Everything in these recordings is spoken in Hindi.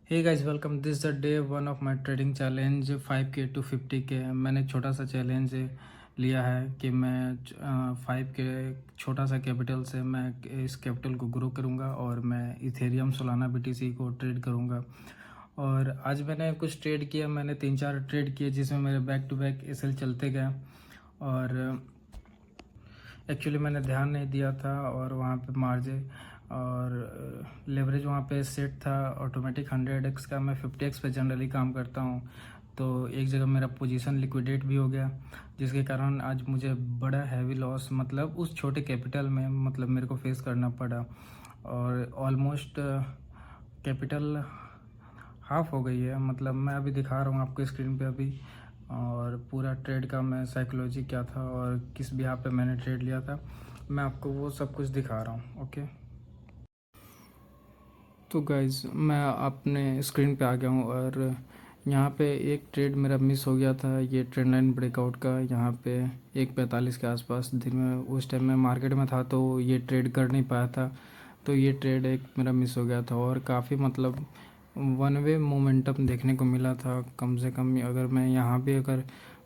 Hey guys welcome this the day one of my trading challenge 5K to 50K। मैंने एक छोटा सा चैलेंज लिया है कि मैं 5K छोटा सा कैपिटल से मैं इस कैपिटल को ग्रो करूंगा और मैं इथेरियम सोलाना बीटीसी को ट्रेड करूंगा। और आज मैंने कुछ ट्रेड किया, मैंने 3-4 ट्रेड किए जिसमें मेरे बैक टू बैक एसएल चलते गए। और एक्चुअली मैंने ध्यान नहीं दिया था और वहाँ पे मार्जिन और लेवरेज वहाँ पे सेट था ऑटोमेटिक 100x का। मैं 50x पे जनरली काम करता हूँ, तो एक जगह मेरा पोजीशन लिक्विडेट भी हो गया, जिसके कारण आज मुझे बड़ा हैवी लॉस मतलब उस छोटे कैपिटल में मतलब मेरे को फेस करना पड़ा। और ऑलमोस्ट कैपिटल हाफ हो गई है। मतलब मैं अभी दिखा रहा हूँ आपको स्क्रीन पे अभी, और पूरा ट्रेड का मैं साइकोलॉजी क्या था और किस बिहाफ पे मैंने ट्रेड लिया था, मैं आपको वो सब कुछ दिखा रहा हूँ। ओके, तो गाइज मैं अपने स्क्रीन पे आ गया हूँ और यहाँ पे एक ट्रेड मेरा मिस हो गया था, ये ट्रेंड लाइन ब्रेकआउट का। यहाँ पे 1:45 के आसपास दिन में उस टाइम मैं मार्केट में था तो ये ट्रेड कर नहीं पाया था, तो ये ट्रेड एक मेरा मिस हो गया था। और काफ़ी मतलब वन वे मोमेंटम देखने को मिला था। कम से कम अगर मैं यहाँ भी अगर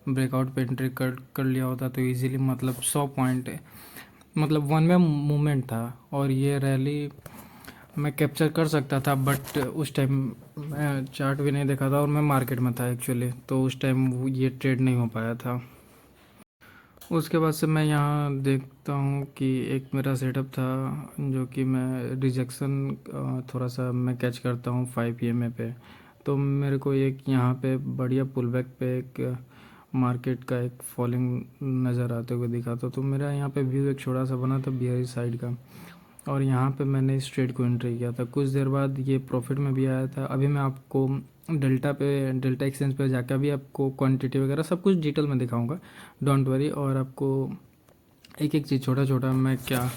ब्रेकआउट पे एंट्री कर लिया होता तो इजीली मतलब 100 पॉइंट मतलब वन वे मूवमेंट था और ये रैली मैं कैप्चर कर सकता था। बट उस टाइम मैं चार्ट भी नहीं देखा था और मैं मार्केट में था एक्चुअली, तो उस टाइम ये ट्रेड नहीं हो पाया था। उसके बाद से मैं यहाँ देखता हूँ कि एक मेरा सेटअप था जो कि मैं रिजेक्शन थोड़ा सा मैं कैच करता हूँ 5 EMA पे। तो मेरे को एक यहाँ पे बढ़िया पुल बैक पे एक मार्केट का एक फॉलिंग नज़र आते हुए दिखा था, तो मेरा यहाँ पे व्यू एक छोटा सा बना था बियरिश साइड का। और यहाँ पे मैंने इस ट्रेड को एंट्री किया था, कुछ देर बाद ये प्रॉफिट में भी आया था। अभी मैं आपको डेल्टा एक्सचेंज पे जाकर भी आपको क्वांटिटी वगैरह सब कुछ डिटेल में दिखाऊंगा, डोंट वरी। और आपको एक एक चीज़ छोटा छोटा मैं क्या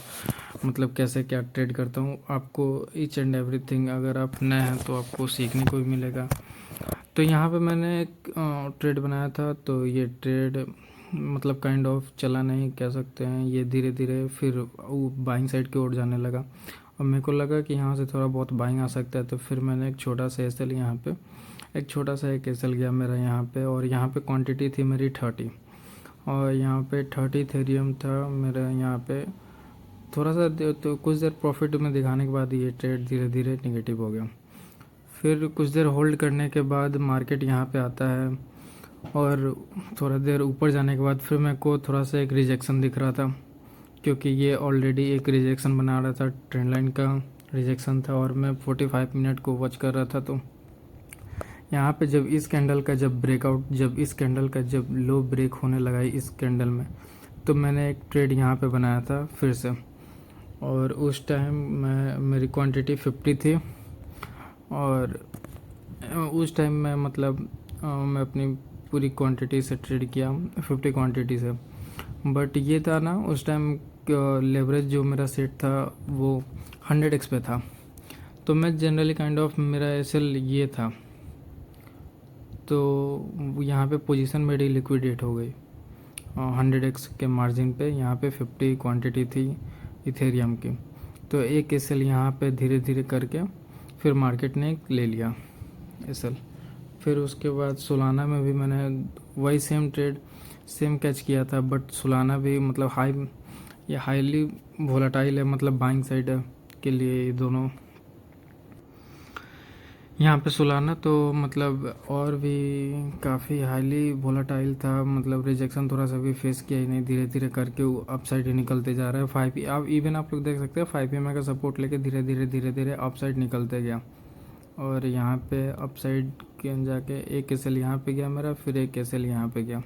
मतलब कैसे क्या ट्रेड करता हूँ आपको ईच एंड एवरीथिंग, अगर आप नए हैं तो आपको सीखने को भी मिलेगा। तो यहाँ पे मैंने एक ट्रेड बनाया था, तो ये ट्रेड मतलब काइंड ऑफ चला नहीं कह सकते हैं, ये धीरे धीरे फिर वो बाइंग साइड की ओर जाने लगा और मेरे को लगा कि यहाँ से थोड़ा बहुत बाइंग आ सकता है। तो फिर मैंने एक छोटा सा एसएल यहाँ पे एक एसएल गया मेरा यहाँ पे, और यहाँ पे क्वांटिटी थी मेरी 30 और यहाँ पे 30 इथेरियम था मेरा यहाँ पे। थोड़ा सा तो कुछ देर प्रॉफिट में दिखाने के बाद ये ट्रेड धीरे धीरे निगेटिव हो गया। फिर कुछ देर होल्ड करने के बाद मार्केट यहाँ पे आता है और थोड़ा देर ऊपर जाने के बाद फिर मेरे को थोड़ा सा एक रिजेक्शन दिख रहा था, क्योंकि ये ऑलरेडी एक रिजेक्शन बना रहा था, ट्रेंड लाइन का रिजेक्शन था और मैं 45 मिनट को वॉच कर रहा था। तो यहाँ पे जब इस कैंडल का जब लो ब्रेक होने लगा इस कैंडल में, तो मैंने एक ट्रेड यहाँ पे बनाया था फिर से। और उस टाइम मेरी क्वांटिटी 50 थी और उस टाइम मैं मतलब मैं अपनी पूरी क्वांटिटी से ट्रेड किया 50 क्वांटिटी से। बट ये था ना उस टाइम लेवरेज जो मेरा सेट था वो 100x पे था, तो मैं जनरली काइंड ऑफ मेरा एसएल ये था, तो यहाँ पे पोजीशन मेरी लिक्विडेट हो गई 100x के मार्जिन पे। यहाँ पे 50 क्वांटिटी थी इथेरियम की, तो एक एसएल यहाँ पे धीरे धीरे करके फिर मार्केट ने ले लिया एसएल। फिर उसके बाद सोलाना में भी मैंने वही सेम ट्रेड सेम कैच किया था, बट सोलाना भी मतलब ये हाईली वोलाटाइल है, मतलब बाइंग साइड के लिए ये दोनों। यहाँ पे सोलाना तो मतलब और भी काफ़ी हाईली वोलाटाइल था, मतलब रिजेक्शन थोड़ा सा भी फेस किया ही नहीं, धीरे धीरे करके वो अप साइड ही निकलते जा रहा है। अब इवन आप लोग देख सकते हैं 5 EMA का सपोर्ट लेके धीरे धीरे अप साइड निकलते गया। और यहाँ पे अप साइड के जाके एक एसएल यहाँ पे गया मेरा, फिर एक एसएल यहाँ पे गया।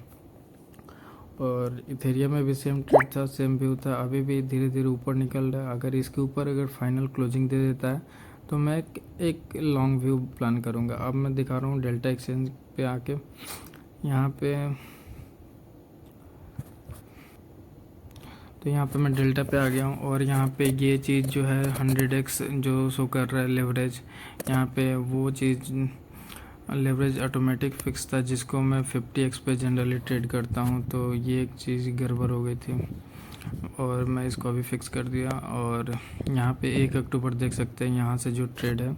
और इथेरियम में भी सेम ट्रेड था, सेम व्यू था, अभी भी धीरे धीरे ऊपर निकल रहा है। अगर इसके ऊपर अगर फाइनल क्लोजिंग दे देता है तो मैं एक लॉन्ग व्यू प्लान करूँगा। अब मैं दिखा रहा हूँ डेल्टा एक्सचेंज पे आके, यहाँ पे तो यहाँ पे मैं डेल्टा पे आ गया हूँ और यहाँ पे ये चीज़ जो है 100x जो शो कर रहा है लेवरेज, यहाँ पे वो चीज़ लेवरेज ऑटोमेटिक फिक्स था जिसको मैं 50x पे जनरली ट्रेड करता हूँ, तो ये एक चीज़ गड़बड़ हो गई थी और मैं इसको अभी फिक्स कर दिया। और यहाँ पे 1 अक्टूबर देख सकते हैं, यहाँ से जो ट्रेड है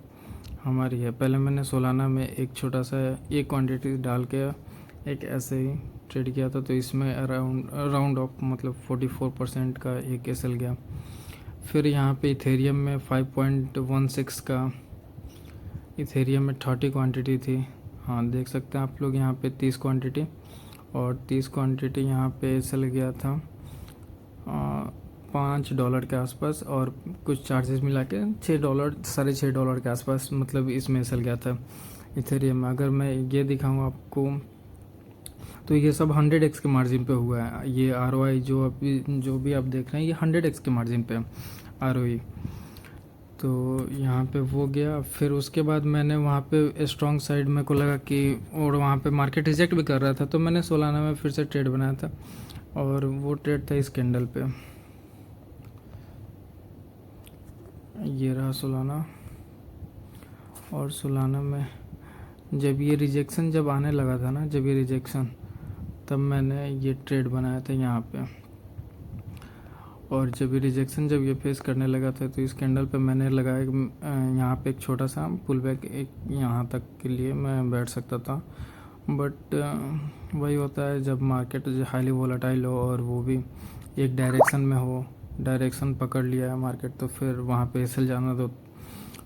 हमारी है। पहले मैंने सोलाना में एक छोटा सा एक क्वांटिटी डाल के एक ऐसे ही ट्रेड किया था, तो इसमें अराउंड ऑफ मतलब 44% का एक एसएल गया। फिर यहाँ पे इथेरियम में 5.16 का, इथेरियम में 30 क्वांटिटी थी। हाँ, देख सकते हैं आप लोग यहाँ पे 30 क्वांटिटी, और 30 क्वांटिटी यहाँ पे एसएल गया था $5 के आसपास, और कुछ चार्जेस मिला के $6, $6.5 के आसपास मतलब इसमें एसएल गया था इथेरियम में। अगर मैं ये दिखाऊँ आपको, तो ये सब 100x के मार्जिन पे हुआ है। ये ROI जो भी आप देख रहे हैं, ये 100x के मार्जिन पे ROI। तो यहाँ पे वो गया। फिर उसके बाद मैंने वहाँ पे स्ट्रॉन्ग साइड मेरे को लगा कि, और वहाँ पे मार्केट रिजेक्ट भी कर रहा था, तो मैंने सोलाना में फिर से ट्रेड बनाया था, और वो ट्रेड था इस कैंडल पे। ये रहा सोलाना। और सोलाना में जब ये रिजेक्शन जब आने लगा था ना, जब ये रिजेक्शन, तब मैंने ये ट्रेड बनाया था यहाँ पे। और जब ये रिजेक्शन जब ये फेस करने लगा था, तो इस कैंडल पे मैंने लगाया यहाँ पे एक छोटा सा पुल बैक, एक यहाँ तक के लिए मैं बैठ सकता था। बट वही होता है जब मार्केट हाईली वोलेटाइल हो और वो भी एक डायरेक्शन में हो, डायरेक्शन पकड़ लिया है मार्केट, तो फिर वहाँ पे एसएल जाना तो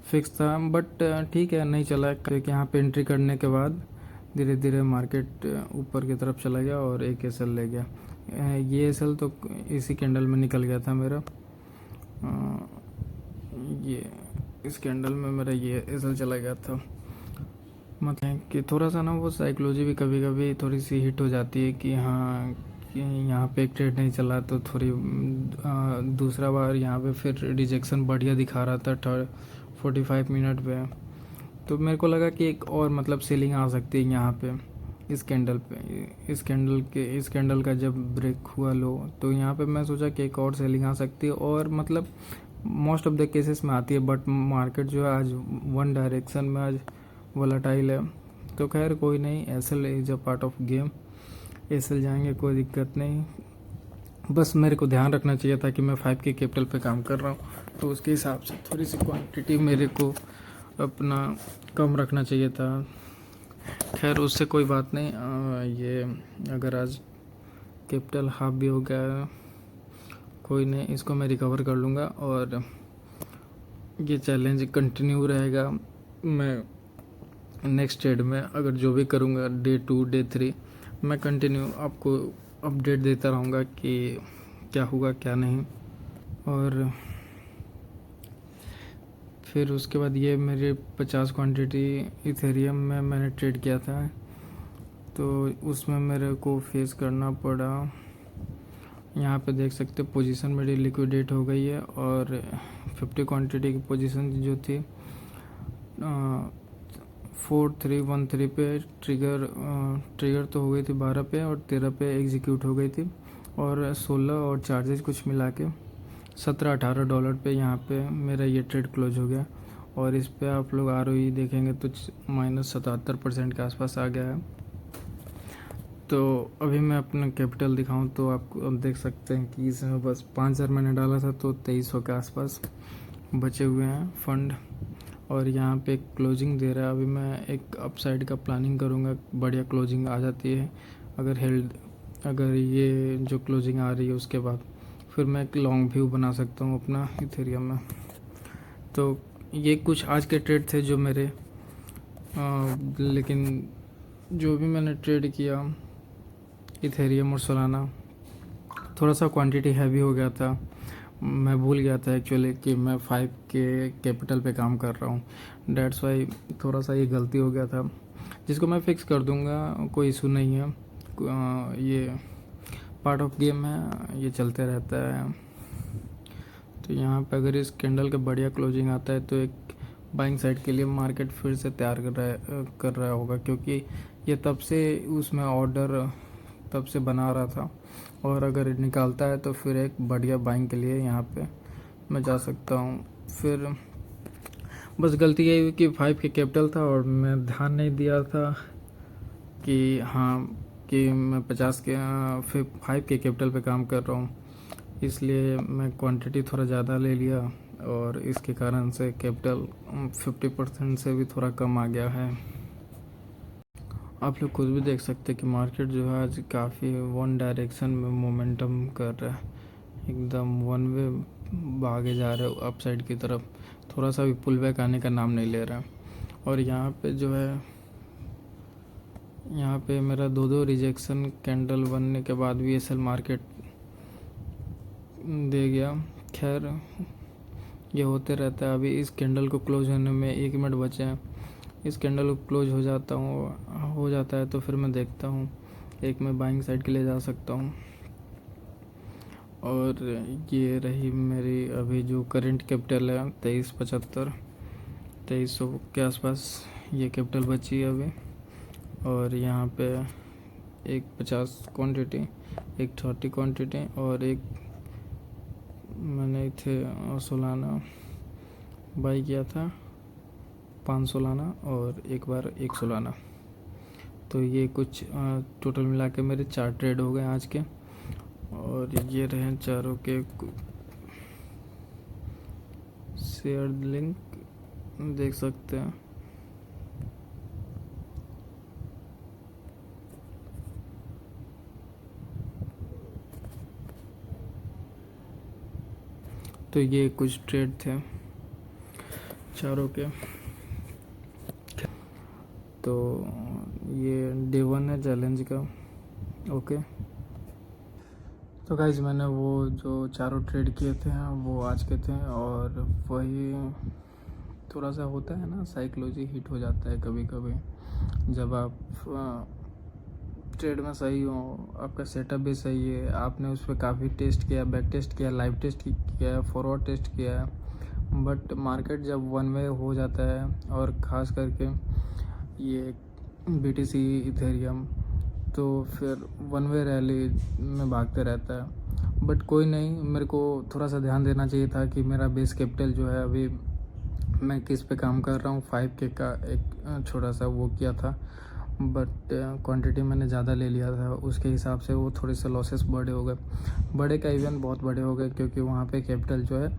फिक्स था। बट ठीक है, नहीं चला, क्योंकि यहाँ पे एंट्री करने के बाद धीरे धीरे मार्केट ऊपर की तरफ चला गया और एक एसएल ले गया। ये एसएल तो इसी कैंडल में निकल गया था मेरा। ये इस कैंडल में मेरा ये एसएल चला गया था। मतलब कि थोड़ा सा ना वो साइकोलॉजी भी कभी कभी थोड़ी सी हिट हो जाती है कि हाँ, कि यहाँ पे एक ट्रेड नहीं चला, तो थोड़ी दूसरा बार यहाँ पे फिर रिजेक्शन बढ़िया दिखा रहा था 45 मिनट पे, तो मेरे को लगा कि एक और मतलब सेलिंग आ सकती है यहाँ पे इस कैंडल पे। इस कैंडल का जब ब्रेक हुआ लो, तो यहाँ पे मैं सोचा कि एक और सेलिंग आ सकती है, और मतलब मोस्ट ऑफ द केसेस में आती है। बट मार्केट जो है आज वन डायरेक्शन में आज वोलेटाइल है, तो खैर कोई नहीं, SL is a part of game, SL जाएंगे, कोई दिक्कत नहीं। बस मेरे को ध्यान रखना चाहिए था कि मैं 5 के कैपिटल पे काम कर रहा हूँ, तो उसके हिसाब से थोड़ी सी क्वांटिटी मेरे को अपना कम रखना चाहिए था। खैर उससे कोई बात नहीं। ये अगर आज कैपिटल हाफ भी हो गया, कोई नहीं, इसको मैं रिकवर कर लूँगा, और ये चैलेंज कंटिन्यू रहेगा। मैं नेक्स्ट ट्रेड में अगर जो भी करूँगा, डे 2 डे 3, मैं कंटिन्यू आपको अपडेट देता रहूँगा कि क्या हुआ क्या नहीं। और फिर उसके बाद ये मेरे 50 क्वांटिटी इथेरियम में मैंने ट्रेड किया था, तो उसमें मेरे को फेस करना पड़ा। यहाँ पे देख सकते पोजीशन मेरी लिक्विडेट हो गई है, और 50 क्वांटिटी की पोजीशन जो थी 4313 पे ट्रिगर तो हो गई थी 12 पे, और 13 पे एग्जीक्यूट हो गई थी, और 16 और चार्जेस कुछ मिला के $17-18 पे यहाँ पे मेरा ये ट्रेड क्लोज हो गया। और इस पे आप लोग ROE देखेंगे तो -77% के आसपास आ गया है। तो अभी मैं अपना कैपिटल दिखाऊं तो आप देख सकते हैं कि इसमें बस 5000 मैंने डाला था, तो 2300 के आसपास बचे हुए हैं फंड, और यहाँ पे क्लोजिंग दे रहा है। अभी मैं एक अपसाइड का प्लानिंग करूँगा, बढ़िया क्लोजिंग आ जाती है अगर ये जो क्लोजिंग आ रही है उसके बाद फिर मैं एक लॉन्ग व्यू बना सकता हूँ अपना इथेरियम में। तो ये कुछ आज के ट्रेड थे जो मेरे लेकिन जो भी मैंने ट्रेड किया इथेरियम और सोलाना, थोड़ा सा क्वांटिटी हैवी हो गया था। मैं भूल गया था एक्चुअली कि मैं 5 के कैपिटल पे काम कर रहा हूँ, डेट्स वाई थोड़ा सा ये गलती हो गया था, जिसको मैं फिक्स कर दूँगा, कोई इशू नहीं है। ये पार्ट ऑफ गेम है, ये चलते रहता है। तो यहाँ पे अगर इस कैंडल का बढ़िया क्लोजिंग आता है, तो एक बाइंग साइड के लिए मार्केट फिर से तैयार कर रहा होगा, क्योंकि ये तब से उसमें ऑर्डर तब से बना रहा था, और अगर निकालता है तो फिर एक बढ़िया बाइंग के लिए यहाँ पे मैं जा सकता हूँ। फिर बस गलती यही हुई कि 5 के कैपिटल था, और मैं ध्यान नहीं दिया था कि हाँ कि मैं 50 के फिर 5 के कैपिटल पे काम कर रहा हूँ, इसलिए मैं क्वांटिटी थोड़ा ज़्यादा ले लिया और इसके कारण से कैपिटल 50% से भी थोड़ा कम आ गया है। आप लोग खुद भी देख सकते हैं कि मार्केट जो है आज काफ़ी वन डायरेक्शन में मोमेंटम कर रहा है, एकदम वन वे भागे जा रहे हो अप साइड की तरफ, थोड़ा सा भी पुल बैक आने का नाम नहीं ले रहा है। और यहाँ पे जो है, यहाँ पे मेरा दो रिजेक्शन कैंडल बनने के बाद भी एसएल मार्केट दे गया। खैर ये होते रहता है। अभी इस कैंडल को क्लोज होने में 1 मिनट बचे हैं। इस कैंडल को क्लोज हो जाता है तो फिर मैं देखता हूँ एक मैं बाइंग साइड के लिए जा सकता हूँ। और ये रही मेरी अभी जो करंट कैपिटल है 2375 के आसपास ये कैपिटल बची है अभी। और यहाँ पे एक 50 क्वांटिटी, एक 30 क्वांटिटी और एक मैंने इथे सोलाना बाई किया था 5 सोलाना और एक बार 1 सोलाना। तो ये कुछ टोटल मिला के मेरे 4 ट्रेड हो गए आज के। और ये रहे चारों के शेयर लिंक देख सकते हैं। तो ये कुछ ट्रेड थे चारों के। तो ये डे 1 है चैलेंज का। ओके, तो गाइज मैंने वो जो चारों ट्रेड किए थे वो आज के थे। और वही थोड़ा सा होता है ना, साइकोलॉजी हिट हो जाता है कभी कभी जब आप ट्रेड में सही हो, आपका सेटअप भी सही है, आपने उस पर काफ़ी टेस्ट किया, बैक टेस्ट किया, लाइव टेस्ट किया है, फॉरवर्ड टेस्ट किया है, बट मार्केट जब वन वे हो जाता है और ख़ास करके ये BTC इथेरियम तो फिर वन वे रैली में भागते रहता है। बट कोई नहीं, मेरे को थोड़ा सा ध्यान देना चाहिए था कि मेरा बेस कैपिटल जो है अभी मैं किस पे काम कर रहा हूँ। 5K का एक छोटा सा वो किया था, बट क्वांटिटी मैंने ज़्यादा ले लिया था, उसके हिसाब से वो थोड़े से लॉसेस बड़े हो गए। बड़े का इवन बहुत बड़े हो गए क्योंकि वहाँ पे कैपिटल जो है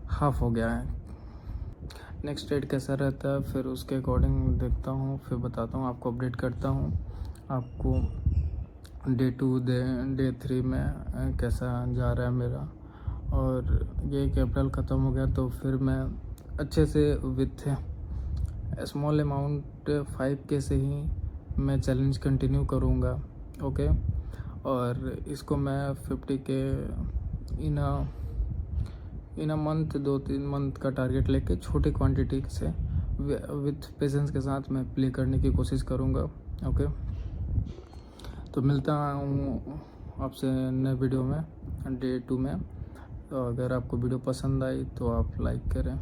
हाफ हो गया है। नेक्स्ट ट्रेड कैसा रहता है फिर उसके अकॉर्डिंग देखता हूँ, फिर बताता हूँ, आपको अपडेट करता हूँ आपको डे 2 डे 3 में कैसा जा रहा है मेरा। और ये कैपिटल ख़त्म हो गया तो फिर मैं अच्छे से विथ स्मॉल अमाउंट 5K से ही मैं चैलेंज कंटिन्यू करूँगा। ओके, और इसको मैं 50K in a month 2-3 month का टारगेट लेके छोटी क्वांटिटी से विथ पेशेंस के साथ मैं प्ले करने की कोशिश करूँगा। ओके, तो मिलता हूँ आपसे नए वीडियो में डे 2 में। तो अगर आपको वीडियो पसंद आई तो आप लाइक करें।